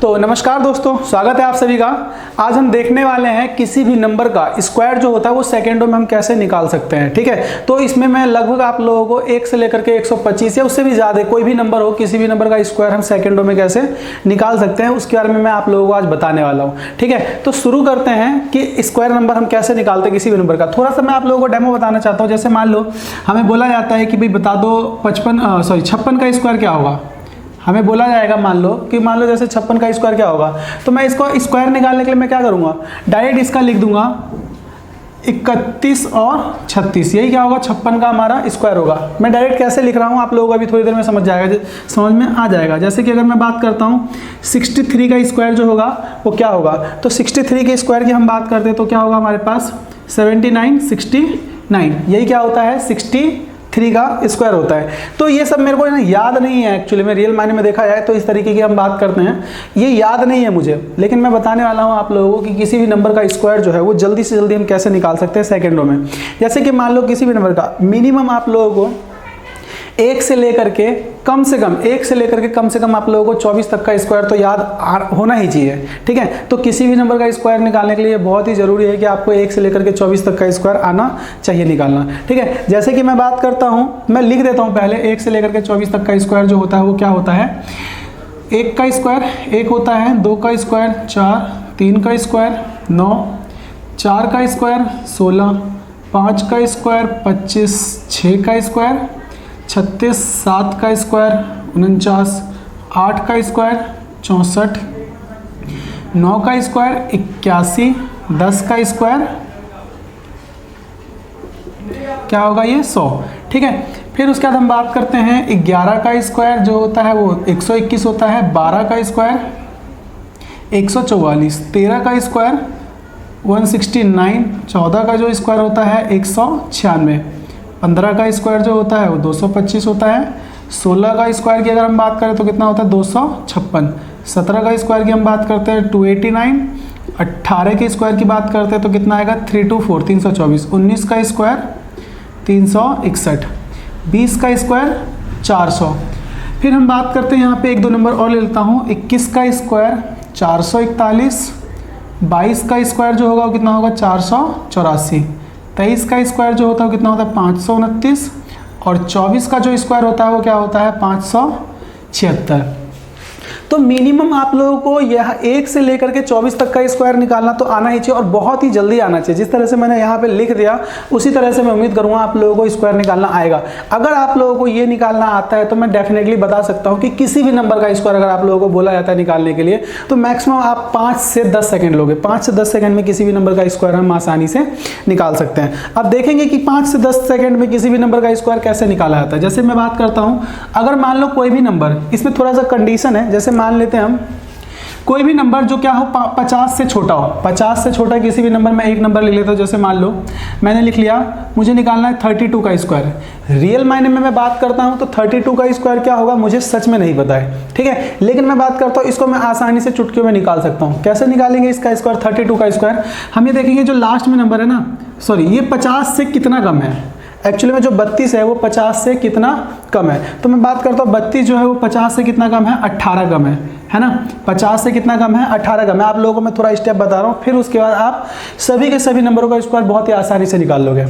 तो नमस्कार दोस्तों, स्वागत है आप सभी का। आज हम देखने वाले हैं किसी भी नंबर का स्क्वायर जो होता है वो सेकेंडों में हम कैसे निकाल सकते हैं। ठीक है, तो इसमें मैं लगभग आप लोगों को 1 से लेकर के 125 या उससे भी ज़्यादा कोई भी नंबर हो, किसी भी नंबर का स्क्वायर हम सेकेंडों में कैसे निकाल सकते हैं उसके बारे में मैं आप लोगों को आज बताने वाला हूँ। ठीक है, तो शुरू करते हैं कि स्क्वायर नंबर हम कैसे निकालते हैं किसी भी नंबर का। थोड़ा सा मैं आप लोगों को डेमो बताना चाहता हूँ। जैसे मान लो हमें बोला जाता है कि भाई बता दो 56 का स्क्वायर क्या होगा। हमें बोला जाएगा मान लो जैसे 56 का स्क्वायर क्या होगा, तो मैं इसको स्क्वायर निकालने के लिए मैं क्या करूँगा, डायरेक्ट इसका लिख दूंगा 31 और 36, यही क्या होगा 56 का हमारा स्क्वायर होगा। मैं डायरेक्ट कैसे लिख रहा हूँ आप लोगों को अभी थोड़ी देर में समझ में आ जाएगा। जैसे कि अगर मैं बात करता हूँ 63 का स्क्वायर जो होगा वो क्या होगा, तो 63 के स्क्वायर की हम बात करते हैं तो क्या होगा हमारे पास 69, यही क्या होता है 63 का स्क्वायर होता है। तो ये सब मेरे को याद नहीं है एक्चुअली में, रियल मायने में देखा जाए तो इस तरीके की हम बात करते हैं, ये याद नहीं है मुझे, लेकिन मैं बताने वाला हूँ आप लोगों को कि किसी भी नंबर का स्क्वायर जो है वो जल्दी से जल्दी हम कैसे निकाल सकते हैं सेकंडों में। जैसे कि मान लो किसी भी नंबर का मिनिमम आप लोगों को 1 से लेकर के कम से कम आप लोगों को 24 तक का स्क्वायर तो याद होना ही चाहिए। ठीक है, तो किसी भी नंबर का स्क्वायर निकालने के लिए बहुत ही ज़रूरी है कि आपको 1 से लेकर के 24 तक का स्क्वायर आना चाहिए निकालना। ठीक है, जैसे कि मैं बात करता हूँ, मैं लिख देता हूँ पहले 1 से लेकर के 24 तक का स्क्वायर जो होता है वो क्या होता है, 1 का स्क्वायर 1 होता है, 2 का स्क्वायर 4, 3 का स्क्वायर 9, 4 का स्क्वायर 16, 5 का स्क्वायर 25, 6 का स्क्वायर 36, 7 का स्क्वायर 49, 8 का स्क्वायर 64, 9 का स्क्वायर 81, 10 का स्क्वायर क्या होगा ये 100। ठीक है, फिर उसके बाद हम बात करते हैं 11 का स्क्वायर जो होता है वो 121 होता है, 12 का स्क्वायर 144, 13 का स्क्वायर 169, 14 का जो स्क्वायर होता है 196, 15 का स्क्वायर जो होता है वो 225 होता है, 16 का स्क्वायर की अगर हम बात करें तो कितना होता है 256, 17 का स्क्वायर की हम बात करते हैं 289, 18 के स्क्वायर की बात करते हैं तो कितना आएगा 324, 324, 19 का स्क्वायर 361, 20 का स्क्वायर 400। फिर हम बात करते हैं यहाँ पे 1-2 नंबर और ले लेता हूँ, 21 का स्क्वायर 441, 22 का स्क्वायर जो होगा वो कितना होगा 484, 23 का स्क्वायर जो होता है वो कितना होता है 529, और 24 का जो स्क्वायर होता है वो क्या होता है 576। तो मिनिमम आप लोगों को यह 1 से लेकर के 24 तक का स्क्वायर निकालना तो आना ही चाहिए और बहुत ही जल्दी आना चाहिए। जिस तरह से मैंने यहाँ पे लिख दिया उसी तरह से मैं उम्मीद करूँगा आप लोगों को स्क्वायर निकालना आएगा। अगर आप लोगों को ये निकालना आता है तो मैं डेफिनेटली बता सकता हूँ कि किसी भी नंबर का स्क्वायर अगर आप लोगों को बोला जाता है निकालने के लिए तो मैक्सिमम आप 5 से 10 सेकेंड लोगे। 5 से 10 सेकेंड में किसी भी नंबर का स्क्वायर हम आसानी से निकाल सकते हैं। अब देखेंगे कि 5 से 10 सेकेंड में किसी भी नंबर का स्क्वायर कैसे निकाला जाता है। जैसे मैं बात करता हूँ, अगर मान लो कोई भी नंबर, इसमें थोड़ा सा कंडीशन है, जैसे मान लेते हैं हम कोई भी नंबर जो क्या हो 50 से छोटा हो, 50 से छोटा किसी भी नंबर में एक नंबर ले लेता हूँ। जैसे मान लो मैंने लिख लिया मुझे निकालना है 32 का स्क्वायर। रियल मायने में मैं बात करता हूँ तो 32 का स्क्वायर क्या होगा मुझे सच में नहीं पता है। ठीक है, लेकिन मैं बात करता हूँ इसको मैं आसानी से चुटकियों में निकाल सकता हूँ। कैसे निकालेंगे इसका स्क्वायर 32 का स्क्वायर, हम ये देखेंगे जो लास्ट में नंबर है ना, सॉरी ये 50 से कितना कम है, एक्चुअली में जो 32 है वो 50 से कितना कम है। तो मैं बात करता हूँ 32 जो है वो 50 से कितना कम है 18 कम है ना, 50 से कितना कम है 18 कम है। आप लोगों को मैं थोड़ा स्टेप बता रहा हूँ, फिर उसके बाद आप सभी के सभी नंबरों का स्क्वायर बहुत ही आसानी से निकाल लोगे।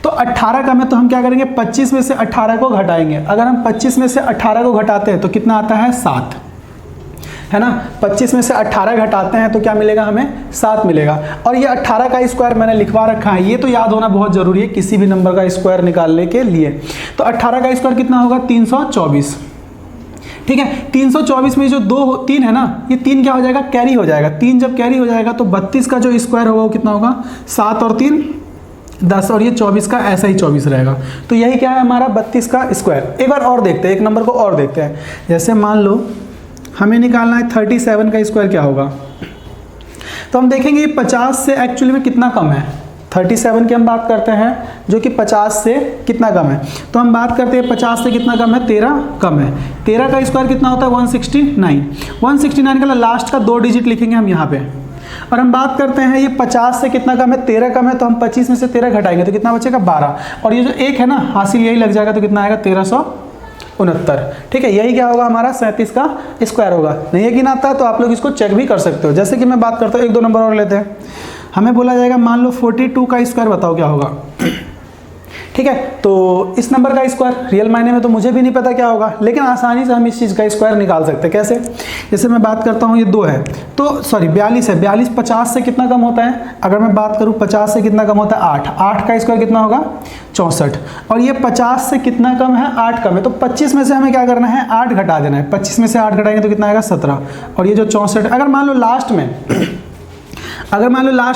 तो 18 कम है तो हम क्या करेंगे 25 में से 18 को घटाएंगे। अगर हम 25 में से 18 को घटाते हैं तो कितना आता है 7, है ना। 25 में से 18 घटाते हैं तो क्या मिलेगा हमें 7 मिलेगा। और ये 18 का स्क्वायर मैंने लिखवा रखा है, ये तो याद होना बहुत जरूरी है किसी भी नंबर का स्क्वायर निकालने के लिए। तो 18 का स्क्वायर कितना होगा 324। ठीक है, 324 में जो 3 है ना, ये 3 क्या हो जाएगा कैरी हो जाएगा। 3 जब कैरी हो जाएगा तो 32 का जो स्क्वायर होगा वो कितना होगा 7 और 3 10, और ये 24 का ऐसा ही 24 रहेगा। तो यही क्या है हमारा 32 का स्क्वायर। एक बार और देखते हैं, एक नंबर को और देखते हैं। जैसे मान लो हमें निकालना है 37 का स्क्वायर क्या होगा, तो हम देखेंगे 50 से एक्चुअली में कितना कम है। 37 की हम बात करते हैं जो कि 50 से कितना कम है, तो हम बात करते हैं 50 से कितना कम है 13 कम है। 13 का स्क्वायर कितना होता है 169। 169 का लास्ट का 2 डिजिट लिखेंगे हम यहाँ पे, और हम बात करते हैं ये 50 से कितना कम है 13 कम है, तो हम 25 में से 13 घटाएंगे तो कितना बचेगा 12, और ये जो एक है ना हासिल यही लग जाएगा तो कितना आएगा 69। ठीक है, यही क्या होगा हमारा 37 का स्क्वायर होगा। नहीं यकीन आता है तो आप लोग इसको चेक भी कर सकते हो। जैसे कि मैं बात करता हूँ, 1-2 नंबर और लेते हैं। हमें बोला जाएगा मान लो 42 का स्क्वायर बताओ क्या होगा। ठीक है, तो इस नंबर का स्क्वायर रियल मायने में तो मुझे भी नहीं पता क्या होगा, लेकिन आसानी से हम इस चीज़ का स्क्वायर निकाल सकते हैं। कैसे? जैसे मैं बात करता हूँ, ये 2 है तो सॉरी 42 है, 42 50 से कितना कम होता है? अगर मैं बात करूँ 50 से कितना कम होता है? 8। 8 का स्क्वायर कितना होगा? 64। और ये 50 से कितना कम है? 8 कम है, तो 25 में से हमें क्या करना है? 8 घटा देना है। 25 में से 8 घटाएंगे तो कितना आएगा? 17। और ये जो 64, अगर मान लो लास्ट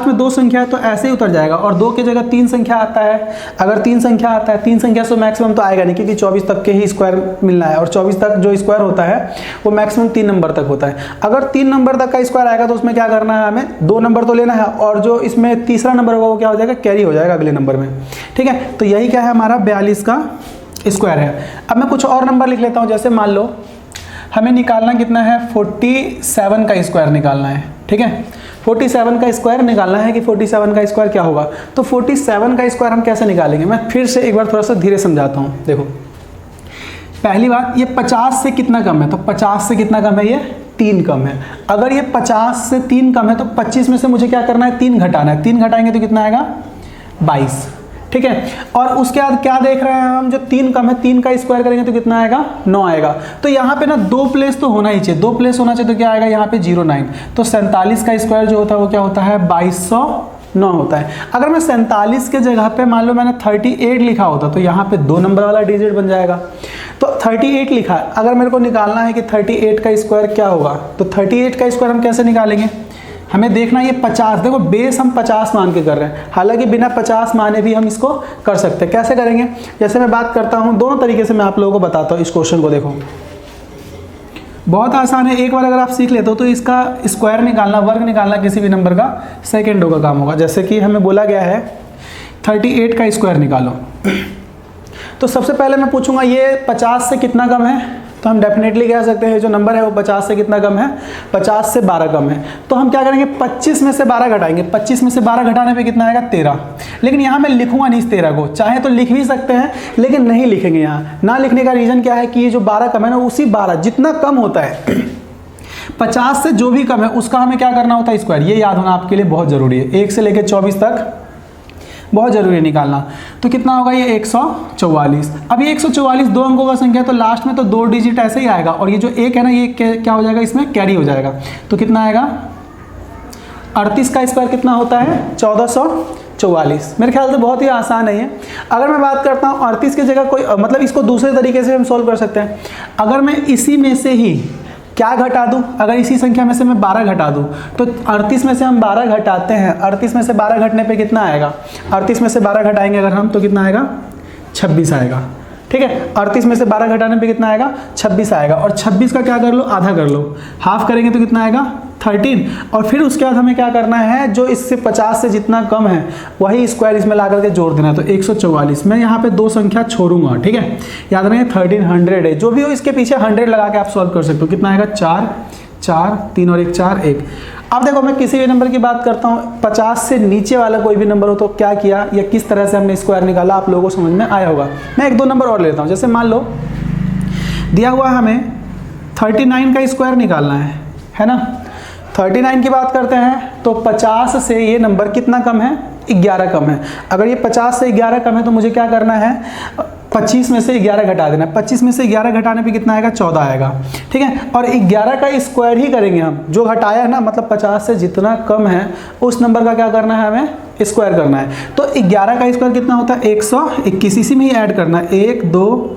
में 2 संख्या है तो ऐसे ही उतर जाएगा, और 2 की जगह 3 संख्या आता है। अगर 3 संख्या आता है, 3 संख्या से मैक्सिमम तो आएगा नहीं, क्योंकि 24 तक के ही स्क्वायर मिलना है, और 24 तक जो स्क्वायर होता है वो मैक्सिमम 3 नंबर तक होता है। अगर 3 नंबर तक का स्क्वायर आएगा तो उसमें क्या करना है? हमें 2 नंबर तो लेना है, और जो इसमें तीसरा नंबर होगा वो क्या हो जाएगा? कैरी हो जाएगा अगले नंबर में। ठीक है, तो यही क्या है हमारा 42 का स्क्वायर है। अब मैं कुछ और नंबर लिख लेता हूँ। जैसे मान लो हमें निकालना कितना है? 47 का स्क्वायर निकालना है। ठीक है, 47 का स्क्वायर निकालना है कि 47 का स्क्वायर क्या होगा। तो 47 का स्क्वायर हम कैसे निकालेंगे? मैं फिर से एक बार थोड़ा सा धीरे समझाता हूँ। देखो, पहली बात, ये 50 से कितना कम है? तो 50 से कितना कम है? ये 3 कम है। अगर ये 50 से 3 कम है तो 25 में से मुझे क्या करना है? 3 घटाना है। 3 घटाएंगे तो कितना आएगा? 22। ठीक है, और उसके बाद क्या देख रहे हैं हम? जो 3 कम है, 3 का स्क्वायर करेंगे तो कितना आएगा? 9 आएगा। तो यहाँ पे ना 2 प्लेस तो होना ही चाहिए, 2 प्लेस होना चाहिए, तो क्या आएगा यहाँ पे? 09। तो 47 का स्क्वायर जो होता है वो क्या होता है? 2209 होता है। अगर मैं 47 के जगह पे मान लो मैंने 38 लिखा होता तो यहाँ पे 2 नंबर वाला डिजिट बन जाएगा। तो 38 लिखा है, अगर मेरे को निकालना है कि 38 का स्क्वायर क्या होगा, तो 38 का स्क्वायर हम कैसे निकालेंगे? हमें देखना ये 50, देखो बेस हम 50 मान के कर रहे हैं, हालांकि बिना 50 माने भी हम इसको कर सकते हैं। कैसे करेंगे? जैसे मैं बात करता हूँ, दोनों तरीके से मैं आप लोगों को बताता हूँ इस क्वेश्चन को। देखो बहुत आसान है, एक बार अगर आप सीख लेते हो तो इसका स्क्वायर निकालना, वर्ग निकालना किसी भी नंबर का सेकेंडों का काम होगा। जैसे कि हमें बोला गया है 38 का स्क्वायर निकालो, तो सबसे पहले मैं पूछूंगा ये 50 से कितना कम है? तो हम डेफिनेटली कह सकते हैं जो नंबर है वो 50 से कितना कम है? 50 से 12 कम है। तो हम क्या करेंगे? 25 में से 12 घटाएंगे। 25 में से 12 घटाने पे कितना आएगा? 13। लेकिन यहाँ मैं लिखूंगा नहीं इस 13 को, चाहे तो लिख भी सकते हैं लेकिन नहीं लिखेंगे। यहाँ ना लिखने का रीज़न क्या है कि ये जो 12 कम है ना, उसी 12 जितना कम होता है 50 से जो भी कम है उसका हमें क्या करना होता है? स्क्वायर। ये याद होना आपके लिए बहुत ज़रूरी है, 1 से लेकर 24 तक बहुत जरूरी है निकालना। तो कितना होगा ये? 144। अब ये 144 2 अंकों का संख्या है, तो लास्ट में तो 2 डिजिट ऐसे ही आएगा, और ये जो 1 है ना, ये क्या हो जाएगा? इसमें कैरी हो जाएगा। तो कितना आएगा? 38 का स्क्वायर कितना होता है? 1444। मेरे ख्याल से बहुत ही आसान है ये। अगर मैं बात करता हूँ 38 की जगह कोई, मतलब इसको दूसरे तरीके से हम सॉल्व कर सकते हैं। अगर मैं इसी में से ही क्या घटा दूं? अगर इसी संख्या में से मैं 12 घटा दूं, तो 38 में से हम 12 घटाते हैं, 38 में से 12 घटने पे कितना आएगा? 38 में से 12 घटाएंगे अगर हम तो कितना आएगा? 26 आएगा। ठीक है, 38 में से 12 घटाने पे कितना आएगा? 26 आएगा। और 26 का क्या कर लो? आधा कर लो। हाफ करेंगे तो कितना आएगा? 13। और फिर उसके बाद हमें क्या करना है? जो इससे 50 से जितना कम है वही स्क्वायर इसमें ला करके जोड़ देना है। तो 144। मैं यहाँ पे 2 संख्या छोड़ूंगा। ठीक है, याद रहे 1300 है, जो भी हो इसके पीछे 100 लगा के आप सॉल्व कर सकते हो। कितना आएगा? 4 4 3 और 1 4 1। अब देखो मैं किसी भी नंबर की बात करता हूँ, 50 से नीचे वाला कोई भी नंबर हो तो क्या किया या किस तरह से हमने स्क्वायर निकाला, आप लोगों को समझ में आया होगा। मैं 1-2 नंबर और लेता हूँ। जैसे मान लो दिया हुआ हमें 39 का स्क्वायर निकालना है ना। 39 की बात करते हैं तो 50 से ये नंबर कितना कम है? 11 कम है। अगर ये 50 से 11 कम है तो मुझे क्या करना है? 25 में से 11 घटा देना है। 25 में से 11 घटाने पे कितना आएगा? 14 आएगा। ठीक है, और 11 का स्क्वायर ही करेंगे हम, जो घटाया है ना, मतलब 50 से जितना कम है उस नंबर का क्या करना है? हमें स्क्वायर करना है। तो 11 का स्क्वायर कितना होता है? 121। इसी में ही ऐड करना है, 1 2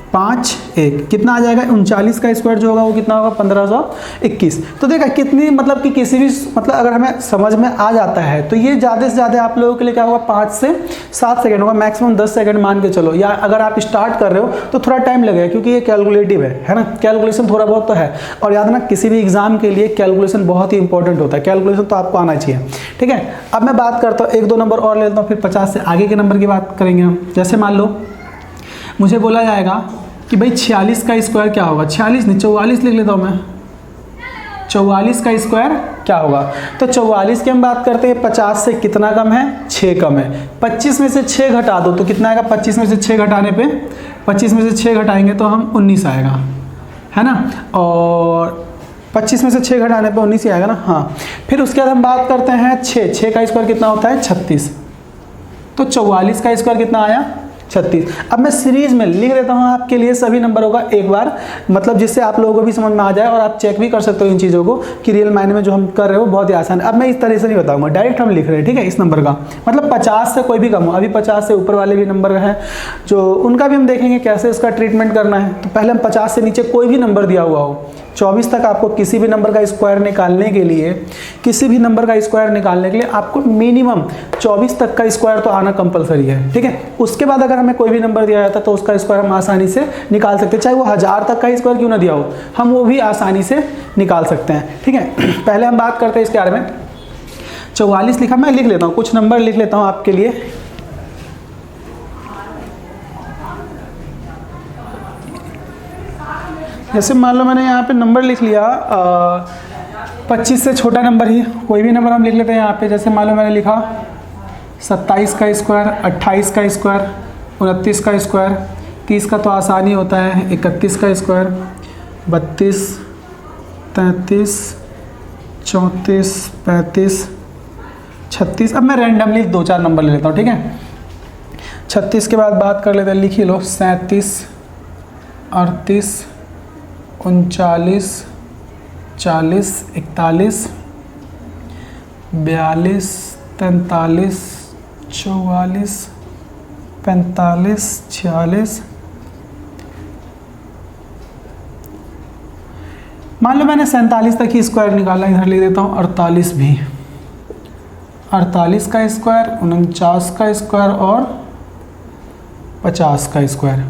5 1 कितना आ जाएगा? 39 का स्क्वायर जो होगा वो कितना होगा? 1521। तो देखा कितनी, मतलब कि किसी भी, मतलब अगर हमें समझ में आ जाता है तो ये ज़्यादा से ज़्यादा आप लोगों के लिए क्या होगा? 5 से 7 सेकंड होगा, मैक्सिमम 10 सेकंड मान के चलो। या अगर आप स्टार्ट कर रहे हो तो थोड़ा टाइम लगेगा, क्योंकि ये कैलकुलेटिव है ना, कैलकुलेशन थोड़ा बहुत तो है। और याद ना, किसी भी एग्जाम के लिए कैलकुलेशन बहुत ही इंपॉर्टेंट होता है, कैलकुलेशन तो आपको आना चाहिए। ठीक है, अब मैं बात करता हूँ 1-2 नंबर और ले लेता हूँ, फिर 50 से आगे के नंबर की बात करेंगे हम। जैसे मान लो मुझे बोला जाएगा कि भाई 46 का स्क्वायर क्या होगा? 46 नहीं 44 लिख लेता हूँ मैं। 44 का स्क्वायर क्या होगा? तो 44 की हम बात करते हैं, 50 से कितना कम है? 6 कम है। 25 में से 6 घटा दो तो कितना आएगा? 25 में से 6 घटाने पे 25 में से 6 घटाएंगे तो हम 19 आएगा, है ना। और 25 में से 6 घटाने पे 19 ही आएगा ना। हाँ, फिर उसके बाद हम बात करते हैं 6 का स्क्वायर कितना होता है? 36। तो 44 का स्क्वायर कितना आया? 36। अब मैं सीरीज में लिख देता हूँ आपके लिए सभी नंबरों का एक बार, मतलब जिससे आप लोगों को भी समझ में आ जाए और आप चेक भी कर सकते हो इन चीज़ों को कि रियल मायने में जो हम कर रहे हो बहुत ही आसान है। अब मैं इस तरह से नहीं बताऊंगा, डायरेक्ट हम लिख रहे हैं, ठीक है। इस नंबर का मतलब 50 से कोई भी कम हो, अभी 50 से ऊपर वाले भी नंबर हैं जो उनका भी हम देखेंगे कैसे उसका ट्रीटमेंट करना है। तो पहले हम 50 से नीचे कोई भी नंबर दिया हुआ हो, 24 तक आपको किसी भी नंबर का स्क्वायर निकालने के लिए, किसी भी नंबर का स्क्वायर निकालने के लिए आपको मिनिमम 24 तक का स्क्वायर तो आना कंपलसरी है, ठीक है। उसके बाद अगर हमें कोई भी नंबर दिया जाता है तो उसका स्क्वायर हम आसानी से निकाल सकते हैं, चाहे वो 1000 तक का स्क्वायर क्यों ना दिया हो, हम वो भी आसानी से निकाल सकते हैं, ठीक है। पहले हम बात करते हैं इसके बारे में। 44 लिखा, मैं लिख लेता हूँ, कुछ नंबर लिख लेता हूँ आपके लिए। जैसे मान लो मैंने यहाँ पे नंबर लिख लिया 25 से छोटा नंबर ही कोई भी नंबर हम लिख लेते हैं यहाँ पे। जैसे मान लो मैंने लिखा 27 का स्क्वायर, 28 का स्क्वायर, 29 का स्क्वायर, 30 का तो आसानी होता है, 31 का स्क्वायर, 32, 33, 34, 35, 36। अब मैं रैंडमली 2-4 नंबर ले लेता हूँ, ठीक है। 36 के बाद बात कर लेते हैं, लिख ही लो 37, 38, 39, 40, 41, 42, 43, 44, 45, 46। मान लो मैंने 47 तक ही स्क्वायर निकाला, इधर लिख देता हूँ 48 भी, 48 का स्क्वायर, 49 का स्क्वायर और 50 का स्क्वायर।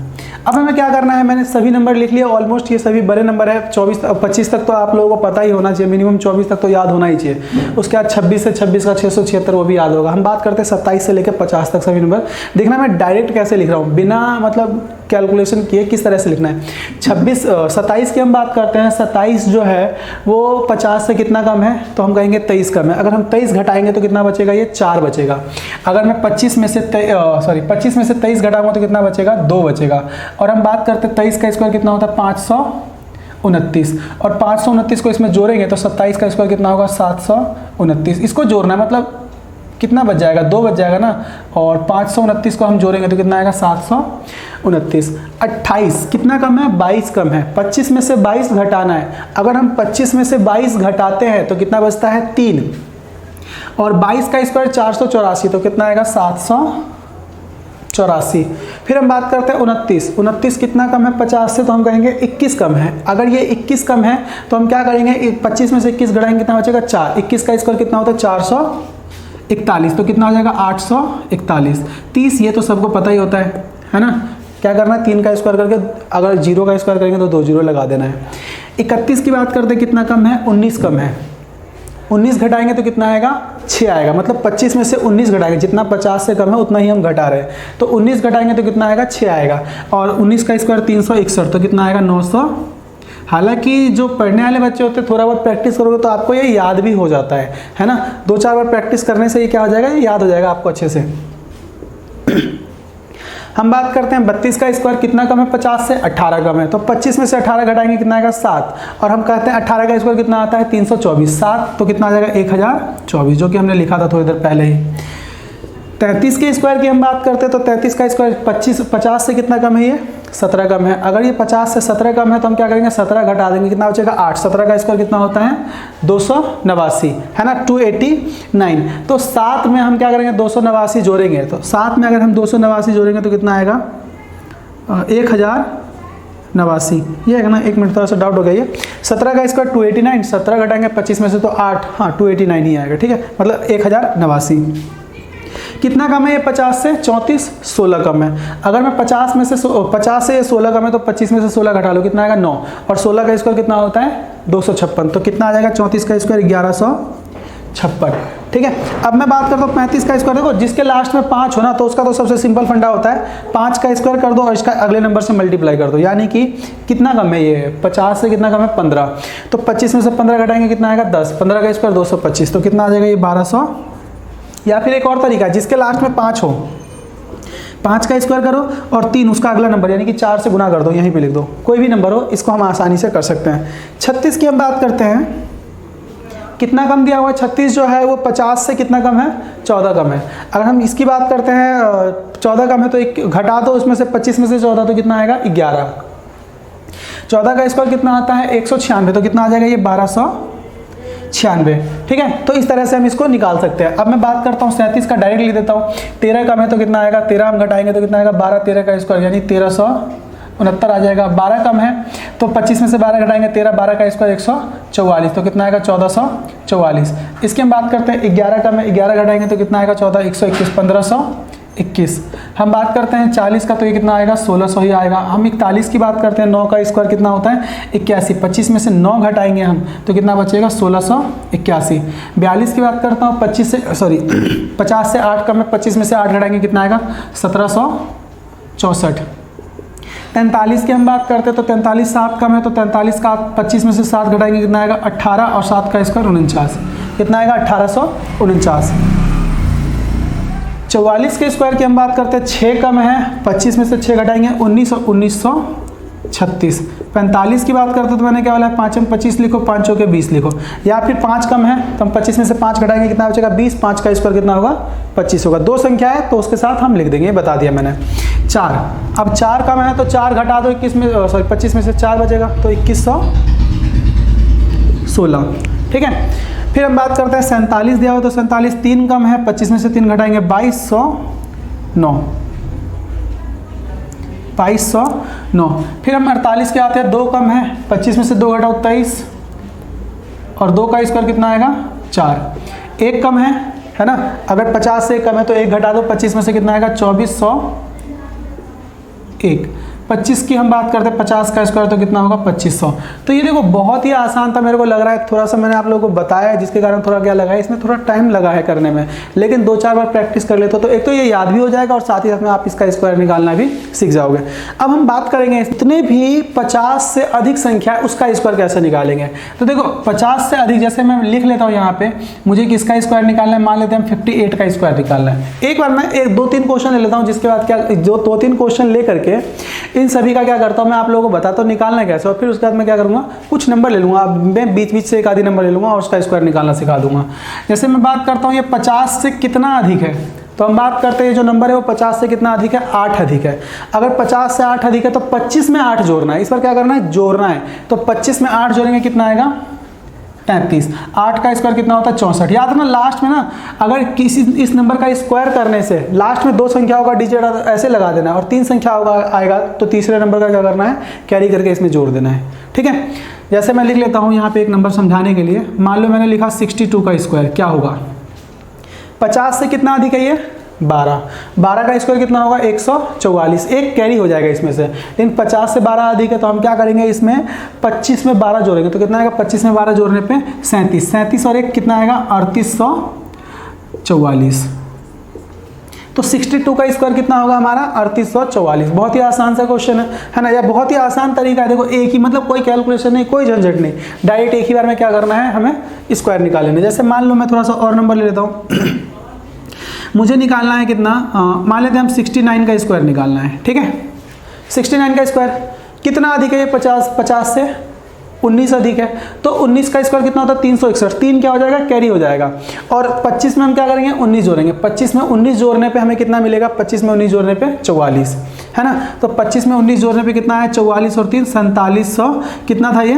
अब हमें क्या करना है, मैंने सभी नंबर लिख लिए ऑलमोस्ट, ये सभी बड़े नंबर है। 25 तक तो आप लोगों को पता ही होना चाहिए, मिनिमम 24 तक तो याद होना ही चाहिए। उसके बाद 26 से 26 का 676 वो भी याद होगा। हम बात करते हैं 27 से लेकर 50 तक सभी नंबर। देखना मैं डायरेक्ट कैसे लिख रहा हूँ, बिना मतलब कैलकुलेशन किए किस तरह से लिखना है। 27 की हम बात करते हैं, 27 जो है वो 50 से कितना कम है, तो हम कहेंगे 23 कम है। अगर हम 23 घटाएंगे तो कितना बचेगा, ये 4 बचेगा। अगर मैं 25 में से 23 घटाऊंगा तो कितना बचेगा, 2 बचेगा। और हम बात करते हैं 23 का स्क्वायर कितना होता है, 529, और 529 को इसमें जोड़ेंगे तो 27 का स्क्वायर कितना होगा, 729। इसको जोड़ना है, मतलब कितना बच जाएगा, 2 बच जाएगा ना, और 529 को हम जोड़ेंगे तो कितना आएगा, 729। 28 कितना कम है, 22 कम है। 25 में से 22 घटाना है, अगर हम 25 में से 22 घटाते हैं तो कितना बचता है, 3, और 22 का स्क्वायर 484, तो कितना आएगा, 784। फिर हम बात करते हैं 29 कितना कम है 50 से, तो हम कहेंगे 21 कम है। अगर ये 21 कम है तो हम क्या करेंगे, 25 में से 21 घटाएंगे कितना बचेगा, 4। 21 का स्क्वायर कितना होता है, 441, तो कितना हो जाएगा, 841। 30 ये तो सबको पता ही होता है ना। क्या करना है, 3 का स्क्वायर करके, अगर 0 का स्क्वायर करेंगे तो 2 जीरो लगा देना है। 31 की बात करते हैं, कितना कम है, 19 कम है। 19 घटाएंगे तो कितना आएगा, 6 आएगा। मतलब 25 में से 19 घटाएंगे, जितना 50 से कम है उतना ही हम घटा रहे हैं, तो 19 घटाएंगे तो कितना आएगा, 6 आएगा। और 19 का स्क्वायर 361, तो कितना आएगा, 900। हालांकि जो पढ़ने वाले बच्चे होते हैं, थोड़ा बहुत प्रैक्टिस करोगे तो आपको ये याद भी हो जाता है ना। 2-4 बार प्रैक्टिस करने से ये क्या हो जाएगा, ये याद हो जाएगा आपको अच्छे से। हम बात करते हैं 32 का स्क्वायर कितना कम है, 50 से 18 कम है। तो 25 में से 18 घटाएंगे कितना आएगा, 7। और हम कहते हैं 18 का स्क्वायर कितना आता है, 324। 7 तो कितना आ जाएगा, 1024, जो कि हमने लिखा था थोड़ी देर पहले ही। 33 के स्क्वायर की हम बात करते हैं तो 33 का स्क्वायर 50 से कितना कम है, ये 17 कम है। अगर ये 50 से 17 कम है तो हम क्या करेंगे, 17 घटा देंगे, कितना बचेगा, 8। 17 का स्क्वायर कितना होता है, 289, है ना, 289। तो 7 में हम क्या करेंगे, 289 जोड़ेंगे, तो 7 में अगर हम 289 जोड़ेंगे तो कितना आएगा, 1089। ये है ना, 1 मिनट थोड़ा सा डाउट हो गया ये। 17 का स्क्वायर 289, 17 घटाएंगे 25 में से तो 8, हाँ 289 ही आएगा, ठीक है, मतलब 1089। कितना कम है ये 50 से, 34, 16 कम है। अगर मैं 50 से 16 कम है तो 25 में से 16 घटा लो, कितना आएगा, 9। और 16 का स्क्वायर कितना होता है, 256, तो कितना आ जाएगा, 34 का स्क्वायर 56। ठीक है, अब मैं बात करता हूँ 35 का स्क्वायर। देखो जिसके लास्ट में 5 हो ना, तो उसका तो सबसे सिंपल फंडा होता है 5 का स्क्वायर कर दो और इसका अगले नंबर से मल्टीप्लाई कर दो, यानी कि कितना कम है ये 50 से कितना कम है 15, तो 25 में से 15 घटाएंगे कितना आएगा 10, 15 का स्क्वायर 225, तो कितना आ जाएगा ये 1200। या फिर एक और तरीका है, जिसके लास्ट में 5 हो, 5 का स्क्वायर करो और 3 उसका अगला नंबर यानी कि 4 से गुना कर दो, यहीं पे लिख दो, कोई भी नंबर हो, इसको हम आसानी से कर सकते हैं। 36 की हम बात करते हैं, कितना कम दिया हुआ है 36 जो है वो 50 से कितना कम है 14 कम है। अगर हम इसकी बात करते हैं 14 कम है तो एक घटा दो उसमें से 25 में से 14, तो कितना आएगा 11। 14 का स्क्वायर कितना आता है 196, तो कितना आ जाएगा ये 1296। ठीक है, तो इस तरह से हम इसको निकाल सकते हैं। अब मैं बात करता हूँ 37 का, डायरेक्ट लिख देता हूँ। 13 कम है तो कितना आएगा 13 हम घटाएंगे तो कितना आएगा 12, 13 का स्क्वायर यानी 1369 आ जाएगा। 12 कम है तो 25 में से 12 घटाएंगे 13, 12 का स्क्वायर 144, तो कितना आएगा 1444। इसकी हम बात करते हैं 11 कम है, 11 घटाएंगे तो कितना आएगा 14, 121, 1521। हम बात करते हैं 40 का, तो ये कितना आएगा 1600 ही आएगा। हम 41 की बात करते हैं, 9 का स्क्वायर कितना होता है 81, 25 में से 9 घटाएंगे हम तो कितना बचेगा 1681। 42 की बात करता हूँ 50 से 8 कम है, 25 में से 8 घटाएंगे कितना आएगा 1764। 43 की हम बात करते हैं तो 43 7 कम है, तो 43 का 25 में से 7 घटाएंगे कितना आएगा 18 और 7 का स्क्वायर 49, कितना आएगा 1849। 44 के स्क्वायर की हम बात करते हैं 6 कम है, 25 में से 6 घटाएंगे 19 और 1936। 45 की बात करते हैं तो मैंने क्या बोला 5 में 25 लिखो, 5 के 20 लिखो, या फिर 5 कम है तो हम 25 में से 5 घटाएंगे कितना बचेगा 20, 5 का स्क्वायर कितना होगा 25 होगा। 2 संख्या है तो उसके साथ हम लिख देंगे, बता दिया मैंने। 4, अब 4 कम है तो 4 घटा दो 21 में 25 में से 4 बचेगा तो 2116। ठीक है, फिर हम बात करते हैं 47 दिया हो तो 47 3 कम है, 25 में से 3 घटाएंगे 2209। फिर हम 48 के आते हैं, 2 कम है, 25 में से 2 घटाओ 23 और 2 का स्क्वायर कितना आएगा 4। 1 कम है ना, अगर 50 से कम है तो 1 घटा दो, 25 में से कितना आएगा 2401। 25 की हम बात करते हैं 50 का स्क्वायर तो कितना होगा 2500। तो ये देखो बहुत ही आसान था, मेरे को लग रहा है थोड़ा सा मैंने आप लोगों को बताया है जिसके कारण थोड़ा क्या लगा है, इसमें थोड़ा टाइम लगा है करने में, लेकिन 2-4 बार प्रैक्टिस कर ले तो एक तो ये याद भी हो जाएगा और साथ ही साथ में आप इसका स्क्वायर निकालना भी सीख जाओगे। अब हम बात करेंगे जितने भी 50 से अधिक संख्या है उसका स्क्वायर कैसे निकालेंगे। तो देखो 50 से अधिक, जैसे मैं लिख लेता हूँ यहाँ पे, मुझे किसका स्क्वायर निकालना है, मान लेते हैं हम 58 का स्क्वायर निकालना है। एक बार मैं 2-3 क्वेश्चन ले लेता हूँ, जिसके बाद क्या जो 2-3 क्वेश्चन ले करके इन सभी का क्या करता हूँ मैं आप लोगों को बताता हूँ निकालना कैसे, और फिर उसके बाद मैं क्या करूँगा कुछ नंबर ले लूँगा, मैं बीच बीच से एक आधी नंबर ले लूँगा और उसका स्क्वायर निकालना सिखा दूंगा। जैसे मैं बात करता हूँ ये 50 से कितना अधिक है, तो हम बात करते हैं जो नंबर है वो 50 से कितना अधिक है 8 अधिक है। अगर 50 से 8 अधिक है तो 25 में 8 जोड़ना है, इस पर क्या करना है जोड़ना है, तो 25 में 8 जोड़ेंगे कितना आएगा 33। 8 का स्क्वायर कितना होता है 64। याद है ना, लास्ट में ना अगर किसी इस नंबर का स्क्वायर करने से लास्ट में 2 संख्याओं का डिजिट ऐसे लगा देना है और 3 संख्या आएगा तो तीसरे नंबर का क्या करना है कैरी करके इसमें जोड़ देना है। ठीक है, जैसे मैं लिख लेता हूँ यहाँ पे एक नंबर समझाने के लिए, मान लो मैंने लिखा 62 का स्क्वायर, क्या होगा 50 से कितना अधिक है ये 12 का स्क्वायर कितना होगा 144, एक कैरी हो जाएगा इसमें से, लेकिन 50 से 12 अधिक है तो हम क्या करेंगे इसमें 25 में 12 जोड़ेंगे तो कितना आएगा 25 में 12 जोड़ने पे 37 और एक कितना आएगा 3844। तो 62 का स्क्वायर कितना होगा हमारा 3844। बहुत ही आसान सा क्वेश्चन है ना, या बहुत ही आसान तरीका है। देखो एक ही, मतलब कोई कैलकुलेशन नहीं, कोई झंझट नहीं, डायरेक्ट एक ही बार में क्या करना है हमें स्क्वायर निकाल लेना। जैसे मान लो मैं थोड़ा सा और नंबर ले लेता हूँ मुझे निकालना है कितना, मान लेते हैं हम 69 का स्क्वायर निकालना है। ठीक है, 69 का स्क्वायर कितना अधिक है ये 50 से 19 अधिक है, तो 19 का स्क्वायर कितना होता है 361। 3 क्या हो जाएगा कैरी हो जाएगा, और 25 में हम क्या करेंगे 19 जोड़ेंगे। 25 में 19 जोड़ने पे हमें कितना मिलेगा, 25 में 19 जोड़ने पे 44 है ना, तो 25 में 19 जोड़ने पे कितना है 44 और 3 4700 कितना था ये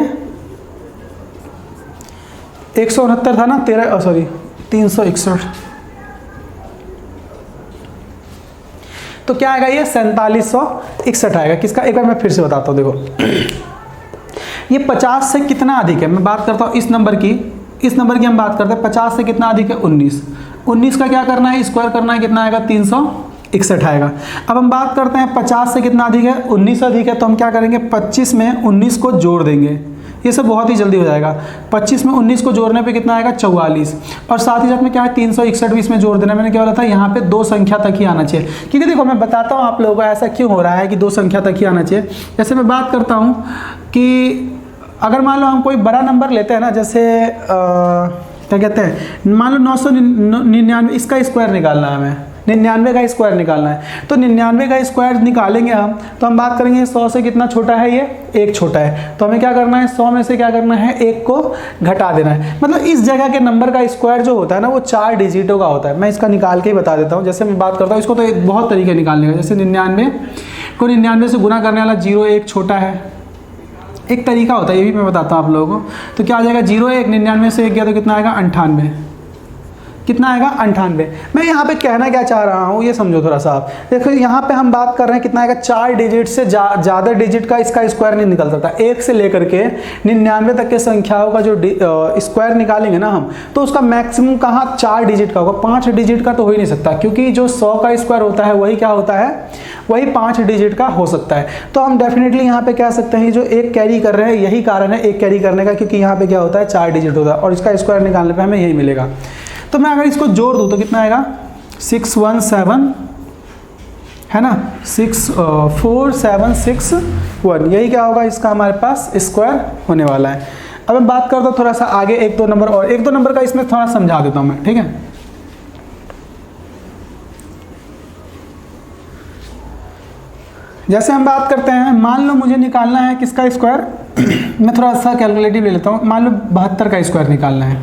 169 था ना 361। तो क्या आएगा ये 4761 आएगा। किसका, एक बार मैं फिर से बताता हूँ। देखो ये 50 से कितना अधिक है, मैं बात करता हूँ इस नंबर की हम बात करते हैं 50 से कितना अधिक है 19 का क्या करना है स्क्वायर करना है, कितना आएगा 361 आएगा। अब हम बात करते हैं 50 से कितना अधिक है 19 अधिक है, तो हम क्या करेंगे 25 में 19 को जोड़ देंगे, ये सब बहुत ही जल्दी हो जाएगा। 25 में 19 को जोड़ने पे कितना आएगा 44, और साथ ही साथ में क्या है 361 भी इसमें जोड़ देना। मैंने क्या बोला था यहाँ पे 2 संख्या तक ही आना चाहिए, क्योंकि देखो मैं बताता हूँ आप लोगों को ऐसा क्यों हो रहा है कि 2 संख्या तक ही आना चाहिए। जैसे मैं बात करता हूँ कि अगर मान लो हम कोई बड़ा नंबर लेते हैं ना, जैसे क्या कहते हैं, मान लो 999, इसका स्क्वायर निकालना है हमें, 99 का स्क्वायर निकालना है। तो 99 का स्क्वायर निकालेंगे हम, तो हम बात करेंगे 100 से कितना छोटा है, ये 1 छोटा है। तो हमें क्या करना है, 100 में से क्या करना है, 1 को घटा देना है। मतलब इस जगह के नंबर का स्क्वायर जो होता है ना, वो 4 डिजिटों का होता है। मैं इसका निकाल के ही बता देता हूँ। जैसे मैं बात करता हूँ, इसको तो बहुत तरीके निकालने का। जैसे 99 को 99 से गुना करने वाला 0 1 छोटा है, एक तरीका होता है, ये भी मैं बताता हूँ आप लोगों को। तो क्या आ जाएगा 0 1, 99 से 1 गया तो कितना आएगा 98, कितना आएगा 98। मैं यहाँ पे कहना क्या चाह रहा हूँ ये समझो थोड़ा सा आप। देखो यहाँ पे हम बात कर रहे हैं कितना आएगा, 4 डिजिट से ज़्यादा डिजिट का इसका स्क्वायर नहीं निकल सकता। 1 से लेकर के 99 तक के संख्याओं का जो स्क्वायर निकालेंगे ना हम, तो उसका मैक्सिमम कहाँ 4 डिजिट का होगा, 5 डिजिट का तो हो ही नहीं सकता, क्योंकि जो 100 का स्क्वायर होता है वही क्या होता है, वही 5 डिजिट का हो सकता है। तो हम डेफिनेटली यहाँ पे कह सकते हैं जो 1 कैरी कर रहे हैं यही कारण है 1 कैरी करने का, क्योंकि यहाँ पे क्या होता है 4 डिजिट होता है, और इसका स्क्वायर निकालने पे हमें यही मिलेगा। तो मैं अगर इसको जोड़ दूँ तो कितना आएगा 617, है ना, 64761, यही क्या होगा इसका हमारे पास स्क्वायर होने वाला है। अब मैं बात करता हूँ थोड़ा सा आगे 1-2 नंबर और, 1-2 नंबर का इसमें थोड़ा समझा देता हूँ मैं, ठीक है। जैसे हम बात करते हैं, मान लो मुझे निकालना है किसका स्क्वायर मैं थोड़ा सा कैलकुलेटिव ले लेता हूँ। मान लो 72 का स्क्वायर निकालना है,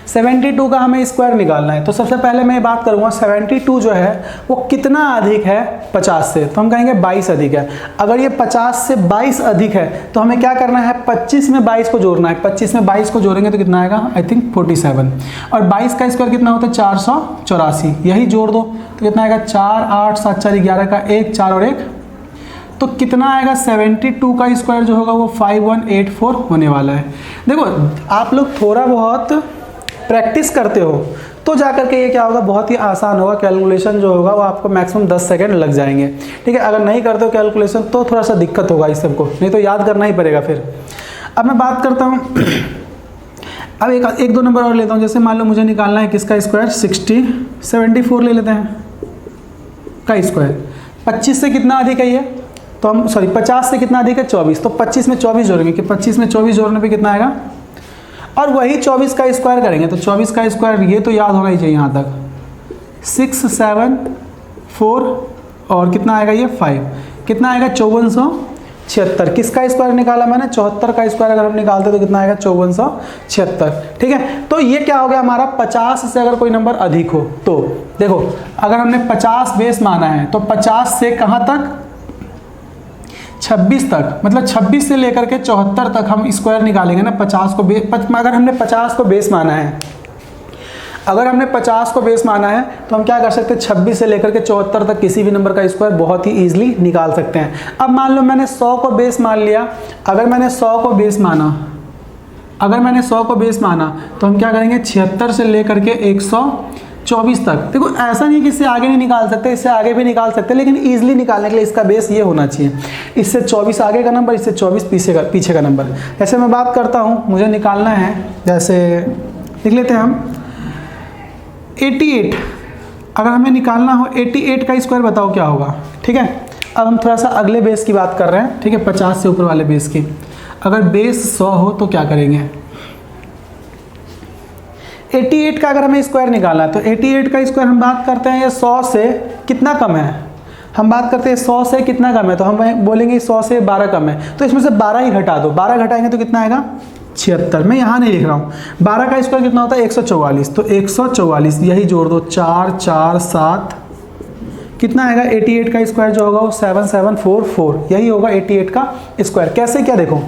72 का हमें स्क्वायर निकालना है। तो सबसे पहले मैं बात करूँगा 72 जो है वो कितना अधिक है 50 से, तो हम कहेंगे 22 अधिक है। अगर ये 50 से 22 अधिक है तो हमें क्या करना है, 25 में 22 को जोड़ना है। 25 में 22 को जोड़ेंगे तो कितना आएगा, आई थिंक 47, और 22 का स्क्वायर कितना होता है 484, यही जोड़ दो तो कितना आएगा 4 8 7 4 11 का 1 4 और 1, तो कितना आएगा 72 का स्क्वायर जो होगा वो 5184 होने वाला है। देखो आप लोग थोड़ा बहुत प्रैक्टिस करते हो तो जाकर के ये क्या होगा, बहुत ही आसान होगा। कैलकुलेशन जो होगा वो आपको मैक्सिमम 10 सेकंड लग जाएंगे, ठीक है। अगर नहीं करते हो कैलकुलेशन तो थोड़ा सा दिक्कत होगा इस सबको, नहीं तो याद करना ही पड़ेगा फिर। अब मैं बात करता हूँ, अब एक दो नंबर और लेता हूँ। जैसे मान लो मुझे निकालना है किसका स्क्वायर, 74 ले लेते हैं का स्क्वायर। 25 से कितना अधिक है ये, तो हम 50 से कितना अधिक है 24, तो 25 में 24 जोड़ेंगे कि 25 में 24 जोड़ने पे कितना आएगा, और वही 24 का स्क्वायर करेंगे। तो 24 का स्क्वायर ये तो याद होना ही चाहिए यहाँ तक, 674 और कितना आएगा ये 5, कितना आएगा 5476। किसका स्क्वायर निकाला मैंने, 74 का स्क्वायर अगर हम निकालते तो कितना आएगा 5476, ठीक है। तो ये क्या हो गया हमारा, 50 से अगर कोई नंबर अधिक हो तो देखो अगर हमने 50 बेस माना है तो 50 से कहाँ तक 26 तक, मतलब 26 से लेकर के 74 तक हम स्क्वायर निकालेंगे ना। 50 को अगर हमने 50 को बेस माना है, अगर हमने 50 को बेस माना है तो हम क्या कर सकते हैं, 26 से लेकर के 74 तक किसी भी नंबर का स्क्वायर बहुत ही ईजिली निकाल सकते हैं। अब मान लो मैंने 100 को बेस मान लिया, अगर मैंने 100 को बेस माना, तो हम क्या करेंगे 76 से लेकर के 124 तक। देखो ऐसा नहीं कि इससे आगे नहीं निकाल सकते, इससे आगे भी निकाल सकते, लेकिन ईजिली निकालने के लिए इसका बेस ये होना चाहिए। इससे 24 आगे का नंबर, इससे 24 पीछे का नंबर। जैसे मैं बात करता हूँ, मुझे निकालना है, जैसे लिख लेते हैं हम 88, अगर हमें निकालना हो 88 का स्क्वायर बताओ क्या होगा, ठीक है। अब हम थोड़ा सा अगले बेस की बात कर रहे हैं, ठीक है, 50 से ऊपर वाले बेस की। अगर बेस 100 हो तो क्या करेंगे, 88 का अगर हमें स्क्वायर निकालना है तो 88 का स्क्वायर हम बात करते हैं ये 100 से कितना कम है, हम बात करते हैं 100 से कितना कम है, तो हम बोलेंगे 100 से 12 कम है, तो इसमें से 12 ही घटा दो। 12 घटाएंगे तो कितना आएगा 76। मैं यहाँ नहीं लिख रहा हूँ, 12 का स्क्वायर कितना होता है 144, तो 144 यही जोड़ दो, 4 4 7, कितना आएगा 88 का स्क्वायर जो होगा वो 7744, यही होगा 88 का स्क्वायर। कैसे, क्या देखो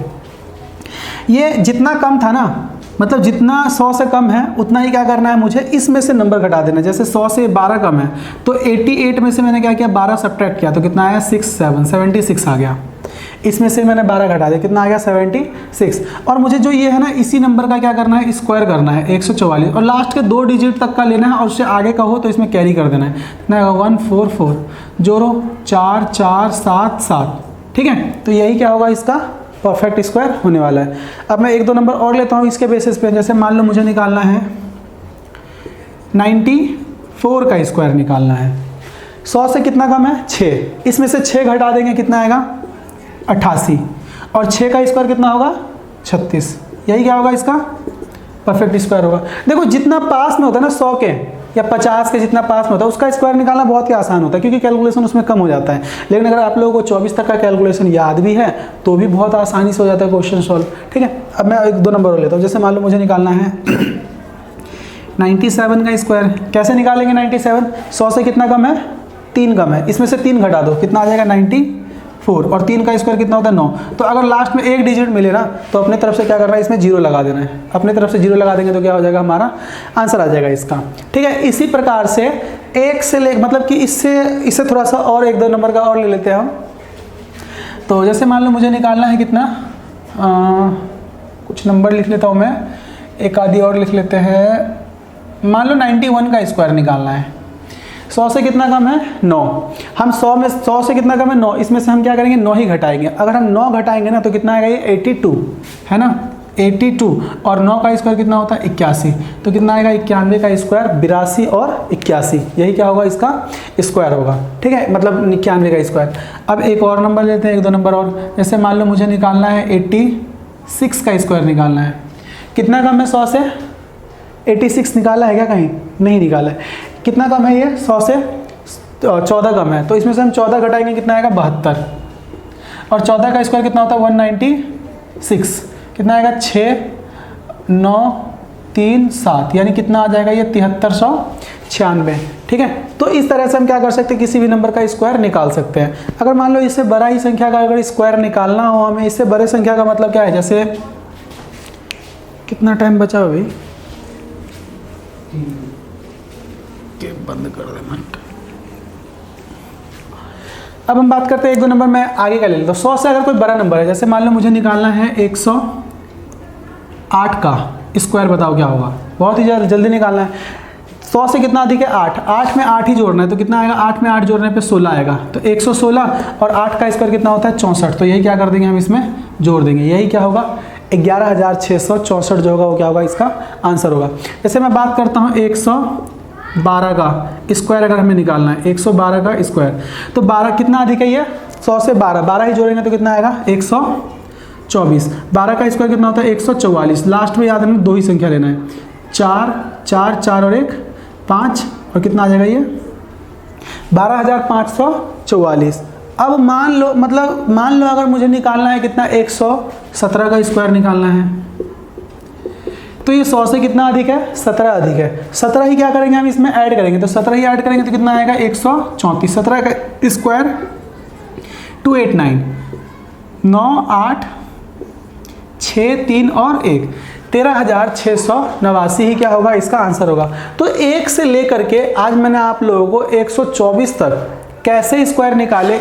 ये जितना कम था ना, मतलब जितना 100 से कम है उतना ही क्या करना है मुझे, इसमें से नंबर घटा देना। जैसे 100 से 12 कम है तो 88 में से मैंने क्या किया 12 सब्ट्रैक्ट किया तो कितना आया 76 आ गया। इसमें से मैंने 12 घटा दिया, कितना आ गया 76। और मुझे जो ये है ना इसी नंबर का क्या करना है स्क्वायर करना है 144, और लास्ट के 2 डिजिट तक का लेना है, और उससे आगे का हो तो इसमें कैरी कर देना है। कितना आएगा 144, जोड़ो 4 4 7 7, ठीक है। तो यही क्या होगा इसका परफेक्ट स्क्वायर होने वाला है। अब मैं 1-2 नंबर और लेता हूँ इसके बेसिस पे। जैसे मान लो मुझे निकालना है 94 का स्क्वायर निकालना है। 100 से कितना कम है? 6। इसमें से 6 घटा देंगे, कितना आएगा? 88। और 6 का स्क्वायर कितना होगा? 36। यही क्या होगा? इसका परफेक्ट स्क्वायर होगा। देखो जितना पास में होता है ना 100 के या 50 के, जितना पास में होता है उसका स्क्वायर निकालना बहुत ही आसान होता है, क्योंकि कैलकुलेशन उसमें कम हो जाता है। लेकिन अगर आप लोगों को 24 तक का कैलकुलेशन याद भी है तो भी बहुत आसानी से हो जाता है क्वेश्चन सॉल्व। ठीक है, अब मैं 1-2 नंबर और लेता हूँ। जैसे मान लो मुझे निकालना है 97 का स्क्वायर। कैसे निकालेंगे 97? 100 से कितना कम है? 3 कम है। इसमें से 3 घटा दो, कितना आ जाएगा? 94। और 3 का स्क्वायर कितना होता है? 9। तो अगर लास्ट में एक डिजिट मिले ना तो अपने तरफ से क्या करना है? इसमें 0 लगा देना है। अपने तरफ से 0 लगा देंगे तो क्या हो जाएगा? हमारा आंसर आ जाएगा इसका। ठीक है, इसी प्रकार से एक से ले, मतलब कि इससे थोड़ा सा और 1-2 नंबर का और ले लेते हैं हम। तो जैसे मान लो मुझे निकालना है कितना, कुछ नंबर लिख लेता हूँ मैं, एक आधी और लिख लेते हैं। मान लो 91 का स्क्वायर निकालना है। 100 से कितना कम है? 9। हम 100 से कितना कम है? 9। इसमें से हम क्या करेंगे? 9 ही घटाएंगे। अगर हम 9 घटाएंगे ना तो कितना आएगा? ये 82 है ना, 82। और 9 का स्क्वायर कितना होता है? 81। तो कितना आएगा? 91 का स्क्वायर, 82 और 81, यही क्या होगा? इसका स्क्वायर होगा। ठीक है, मतलब 91 का स्क्वायर। अब एक और नंबर लेते हैं, 1-2 नंबर और। जैसे मान लो मुझे निकालना है 86 का स्क्वायर निकालना है। कितना कम है 100 से? 86 निकाला है क्या कहीं? नहीं निकाला है। कितना कम है ये? 100 से 14 कम है। तो इसमें से हम 14 घटाएंगे, कितना आएगा? 72। और 14 का स्क्वायर कितना होता है? 196। कितना आएगा? 6, 9, 3, 7, यानी कितना आ जाएगा? ये 7396। ठीक है, तो इस तरह से हम क्या कर सकते हैं? किसी भी नंबर का स्क्वायर निकाल सकते हैं। अगर मान लो इससे बड़ा ही संख्या का अगर स्क्वायर निकालना हो हमें, इससे बड़े संख्या का मतलब क्या है? जैसे कितना टाइम बचा है भाई? बंद कर देना। अब हम बात करते हैं 1-2 नंबर मैं आगे का ले लेता हूँ। 100 से अगर कोई बड़ा नंबर है, जैसे मान लो मुझे निकालना है 108 का स्क्वायर, बताओ क्या होगा? बहुत ही जल्दी निकालना है। 100 से कितना अधिक है? 8। 8 में 8 ही जोड़ना है, तो कितना आएगा? 8 में 8 जोड़ने पे 16 आएगा। तो 116 और 8 का स्क्वायर कितना होता है? 64। तो यही क्या कर देंगे हम? इसमें जोड़ देंगे। यही क्या होगा? 11664 जो होगा वो क्या होगा? इसका आंसर होगा। जैसे मैं बात करता हूँ 112 का स्क्वायर अगर हमें निकालना है, 112 का स्क्वायर, तो 12 कितना अधिक है? ये 100 से 12 ही जोड़ेंगे तो कितना आएगा? 124। 12 का स्क्वायर कितना होता है? 144। लास्ट में याद रखना 2 ही संख्या लेना है। 4 4 4 और 1 5, और कितना आ जाएगा? ये 12544। अब मान लो अगर मुझे निकालना है कितना? 117 का स्क्वायर निकालना है, तो ये 100 से कितना अधिक है? 17 अधिक है। 17 ही क्या करेंगे हम? इसमें ऐड करेंगे। तो 17 ही ऐड करेंगे तो कितना आएगा? 134। 17 का स्क्वायर 289, 9 8 6 3 और 1, 13689 ही क्या होगा? इसका आंसर होगा। तो 1 से लेकर के आज मैंने आप लोगों को 124 तक कैसे स्क्वायर निकाले